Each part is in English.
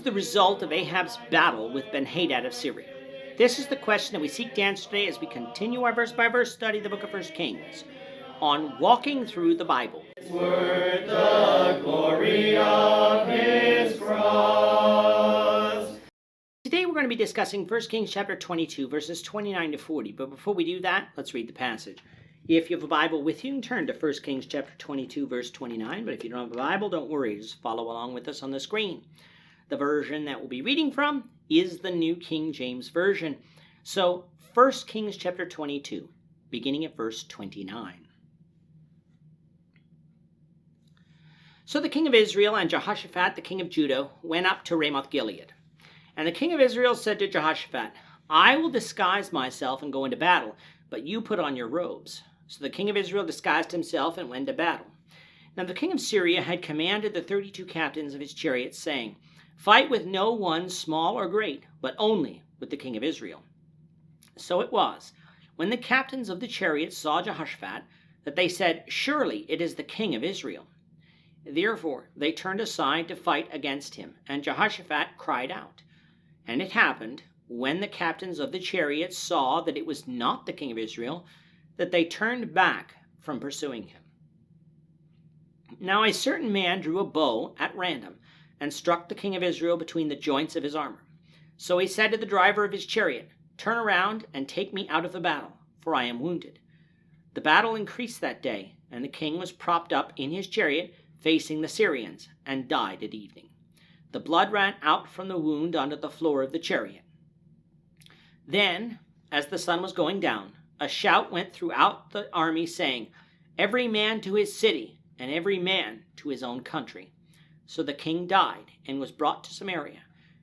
was the result of Ahab's battle with Ben-Hadad of Syria? This is the question that we seek to answer today as we continue our verse-by-verse study of the book of 1 Kings on Walking Through the Bible. Word the glory of his cross. Today we're going to be discussing 1 Kings chapter 22, verses 29 to 40. But before we do that, let's read the passage. If you have a Bible with you, turn to 1 Kings chapter 22, verse 29. But if you don't have a Bible, don't worry. Just follow along with us on the screen. The version that we'll be reading from is the New King James Version. So 1 Kings chapter 22, beginning at verse 29. So the king of Israel and Jehoshaphat, the king of Judah, went up to Ramoth-Gilead. And the king of Israel said to Jehoshaphat, I will disguise myself and go into battle, but you put on your robes. So the king of Israel disguised himself and went to battle. Now the king of Syria had commanded the 32 captains of his chariots, saying, Fight with no one, small or great, but only with the king of Israel. So it was, when the captains of the chariots saw Jehoshaphat, that they said, Surely it is the king of Israel. Therefore they turned aside to fight against him, and Jehoshaphat cried out. And it happened, when the captains of the chariots saw that it was not the king of Israel, that they turned back from pursuing him. Now a certain man drew a bow at random, and struck the king of Israel between the joints of his armor. So he said to the driver of his chariot, Turn around and take me out of the battle, for I am wounded. The battle increased that day, and the king was propped up in his chariot, facing the Syrians, and died at evening. The blood ran out from the wound onto the floor of the chariot. Then, as the sun was going down, a shout went throughout the army, saying, Every man to his city, and every man to his own country. So the king died, and was brought to Samaria,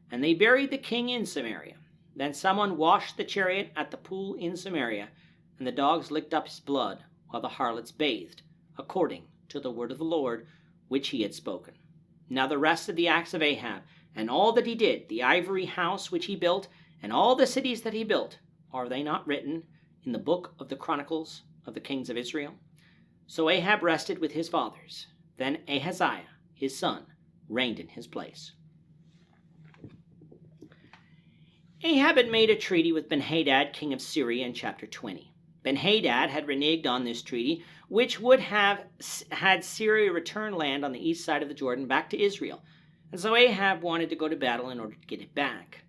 and they buried the king in Samaria. Then someone washed the chariot at the pool in Samaria, and the dogs licked up his blood, while the harlots bathed, according to the word of the Lord, which he had spoken. Now the rest of the acts of Ahab, and all that he did, the ivory house which he built, and all the cities that he built, are they not written in the book of the Chronicles of the kings of Israel? So Ahab rested with his fathers. Then Ahaziah, his son, reigned in his place. Ahab had made a treaty with Ben-Hadad, king of Syria, in chapter 20. Ben-Hadad had reneged on this treaty, which would have had Syria return land on the east side of the Jordan back to Israel. And so Ahab wanted to go to battle in order to get it back.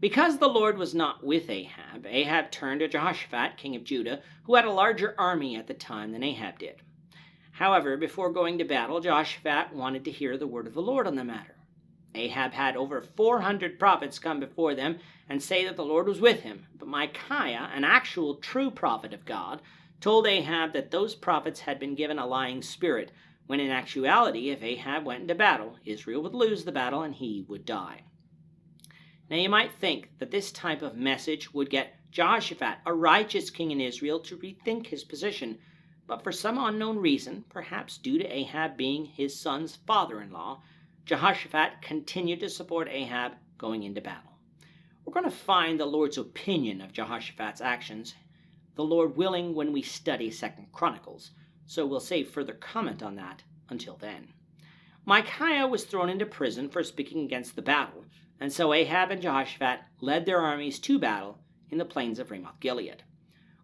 Because the Lord was not with Ahab, Ahab turned to Jehoshaphat, king of Judah, who had a larger army at the time than Ahab did. However, before going to battle, Jehoshaphat wanted to hear the word of the Lord on the matter. Ahab had over 400 prophets come before them and say that the Lord was with him. But Micaiah, an actual true prophet of God, told Ahab that those prophets had been given a lying spirit, when in actuality, if Ahab went into battle, Israel would lose the battle and he would die. Now you might think that this type of message would get Jehoshaphat, a righteous king in Israel, to rethink his position. But for some unknown reason, perhaps due to Ahab being his son's father-in-law, Jehoshaphat continued to support Ahab going into battle. We're going to find the Lord's opinion of Jehoshaphat's actions, the Lord willing, when we study 2 Chronicles, so we'll save further comment on that until then. Micaiah was thrown into prison for speaking against the battle, and so Ahab and Jehoshaphat led their armies to battle in the plains of Ramoth-Gilead.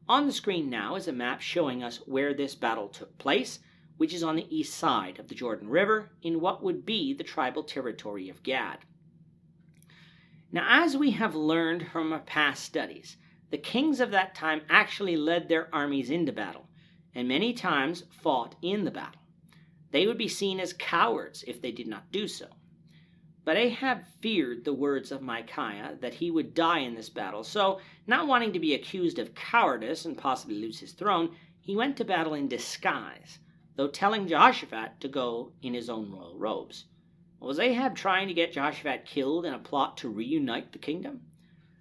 On the screen now is a map showing us where this battle took place, which is on the east side of the Jordan River in what would be the tribal territory of Gad. Now, as we have learned from our past studies, the kings of that time actually led their armies into battle, and many times fought in the battle. They would be seen as cowards if they did not do so. But Ahab feared the words of Micaiah that he would die in this battle, so, not wanting to be accused of cowardice and possibly lose his throne, he went to battle in disguise, though telling Jehoshaphat to go in his own royal robes. Was Ahab trying to get Jehoshaphat killed in a plot to reunite the kingdom?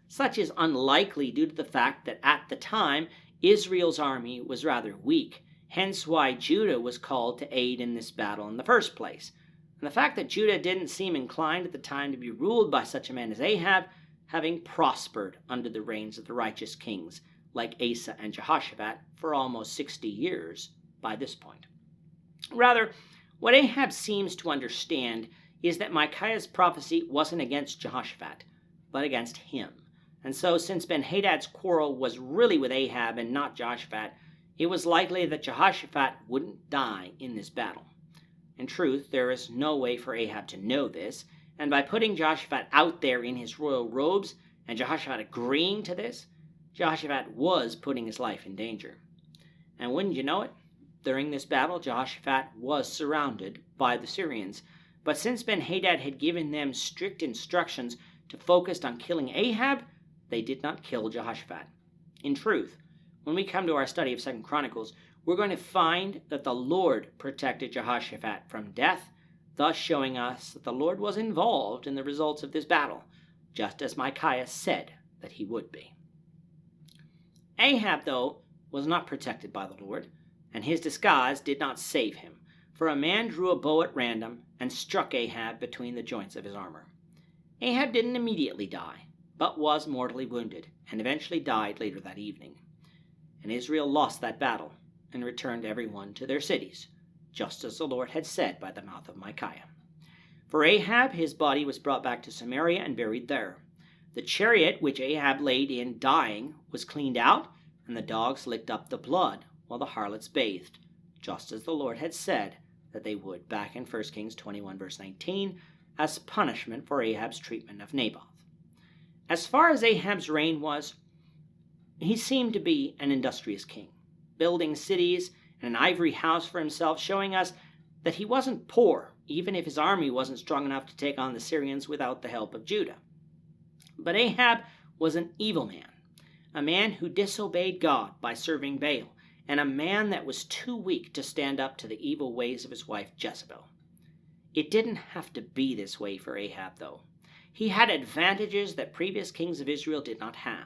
Such is unlikely due to the fact that at the time, Israel's army was rather weak, hence why Judah was called to aid in this battle in the first place. And the fact that Judah didn't seem inclined at the time to be ruled by such a man as Ahab, having prospered under the reigns of the righteous kings like Asa and Jehoshaphat for almost 60 years by this point. Rather, what Ahab seems to understand is that Micaiah's prophecy wasn't against Jehoshaphat, but against him. And so, since Ben-Hadad's quarrel was really with Ahab and not Jehoshaphat, it was likely that Jehoshaphat wouldn't die in this battle. In truth, there is no way for Ahab to know this, and by putting Jehoshaphat out there in his royal robes, and Jehoshaphat agreeing to this, Jehoshaphat was putting his life in danger. And wouldn't you know it, during this battle, Jehoshaphat was surrounded by the Syrians. But since Ben-Hadad had given them strict instructions to focus on killing Ahab, they did not kill Jehoshaphat. In truth, when we come to our study of 2 Chronicles, we're going to find that the Lord protected Jehoshaphat from death, thus showing us that the Lord was involved in the results of this battle, just as Micaiah said that he would be. Ahab, though, was not protected by the Lord, and his disguise did not save him, for a man drew a bow at random and struck Ahab between the joints of his armor. Ahab didn't immediately die, but was mortally wounded, and eventually died later that evening. And Israel lost that battle, and returned everyone to their cities, just as the Lord had said by the mouth of Micaiah. For Ahab, his body was brought back to Samaria and buried there. The chariot which Ahab laid in dying was cleaned out, and the dogs licked up the blood, while the harlots bathed, just as the Lord had said that they would back in 1 Kings 21 verse 19, as punishment for Ahab's treatment of Naboth. As far as Ahab's reign was, he seemed to be an industrious king, building cities and an ivory house for himself, showing us that he wasn't poor, even if his army wasn't strong enough to take on the Syrians without the help of Judah. But Ahab was an evil man, a man who disobeyed God by serving Baal, and a man that was too weak to stand up to the evil ways of his wife Jezebel. It didn't have to be this way for Ahab, though. He had advantages that previous kings of Israel did not have.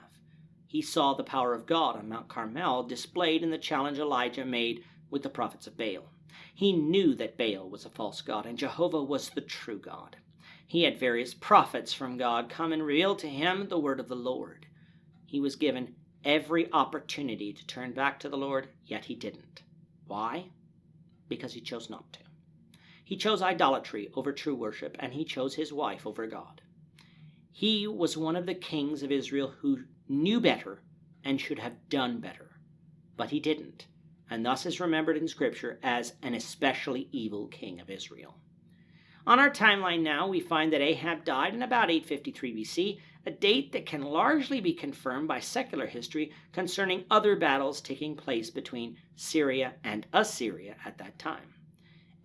He saw the power of God on Mount Carmel displayed in the challenge Elijah made with the prophets of Baal. He knew that Baal was a false god and Jehovah was the true God. He had various prophets from God come and reveal to him the word of the Lord. He was given every opportunity to turn back to the Lord, yet he didn't. Why? Because he chose not to. He chose idolatry over true worship, and he chose his wife over God. He was one of the kings of Israel who knew better and should have done better, but he didn't, and thus is remembered in Scripture as an especially evil king of Israel. On our timeline now, we find that Ahab died in about 853 BC, a date that can largely be confirmed by secular history concerning other battles taking place between Syria and Assyria at that time.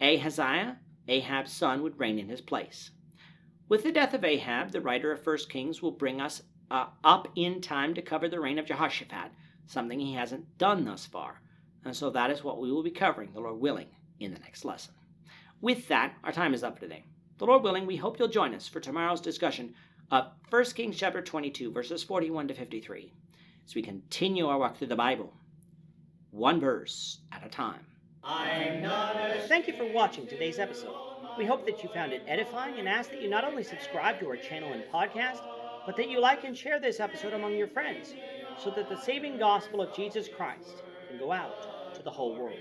Ahaziah, Ahab's son, would reign in his place. With the death of Ahab, the writer of 1 Kings will bring us up in time to cover the reign of Jehoshaphat, something he hasn't done thus far. And so that is what we will be covering, the Lord willing, in the next lesson. With that, our time is up today. The Lord willing, we hope you'll join us for tomorrow's discussion of 1 Kings chapter 22, verses 41 to 53, as we continue our walk through the Bible, one verse at a time. Thank you for watching today's episode. We hope that you found it edifying and ask that you not only subscribe to our channel and podcast, but that you like and share this episode among your friends, so that the saving gospel of Jesus Christ can go out to the whole world.